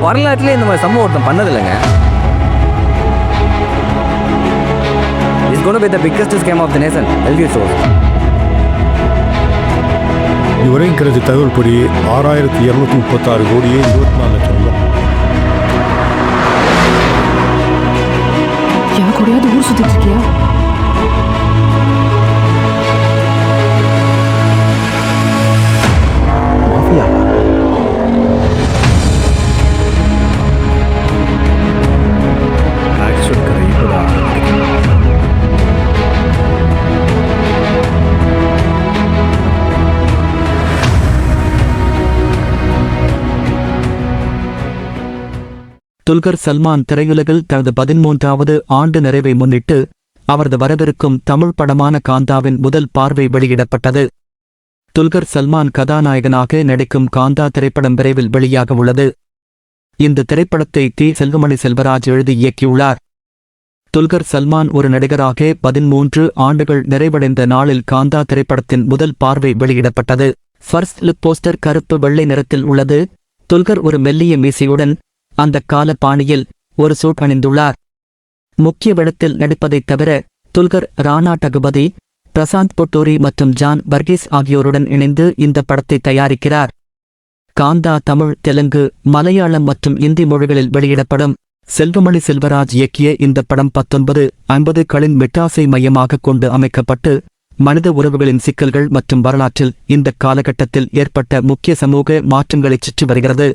வரலாற்றிலே இந்த மாதிரி சம்பவம் ஒருத்தன் பண்ணதில்லைங்க. It's going to be the biggest scam of the nation. LV source. இவரைங்கிறது தகவல் படி 6236 கோடியே 24 லட்சம் ரூபாய். என் கூடயாவது ஊர் சுத்திட்டு இருக்கியா? துல்கர் சல்மான் திரையுலகில் தனது 13வது ஆண்டு நிறைவை முன்னிட்டு அவரது வரவிருக்கும் தமிழ் படமான காந்தாவின் முதல் பார்வை வெளியிடப்பட்டது. துல்கர் சல்மான் கதாநாயகனாக நடிக்கும் காந்தா திரைப்படம் விரைவில் வெளியாக உள்ளது. இந்த திரைப்படத்தை டி. செல்வமணி செல்வராஜ் எழுதி இயக்கியுள்ளார். துல்கர் சல்மான் ஒரு நடிகராக 13 ஆண்டுகள் நிறைவடைந்த நாளில் காந்தா திரைப்படத்தின் முதல் பார்வை வெளியிடப்பட்டது. ஃபர்ஸ்ட் லுக் போஸ்டர் கருப்பு வெள்ளை நிறத்தில் உள்ளது. துல்கர் ஒரு மெல்லிய மீசையுடன் அந்த கால பாணியில் ஒரு சூட் அணிந்துள்ளார். முக்கிய வேடத்தில் நடிப்பதைத் தவிர துல்கர் ராணா டகுபதி, பிரசாந்த் பொட்டூரி மற்றும் ஜான் வர்கீஸ் ஆகியோருடன் இணைந்து இந்த படத்தை தயாரிக்கிறார். காந்தா தமிழ், தெலுங்கு, மலையாளம் மற்றும் இந்தி மொழிகளில் வெளியிடப்படும். செல்வமணி செல்வராஜ் இயக்கிய இந்த படம் 1950களின் மெட்டாசை மையமாக கொண்டு அமைக்கப்பட்டு மனித உறவுகளின் சிக்கல்கள் மற்றும் வரலாற்றில் இந்த காலகட்டத்தில் ஏற்பட்ட முக்கிய சமூக மாற்றங்களைச் சுற்றி வருகிறது.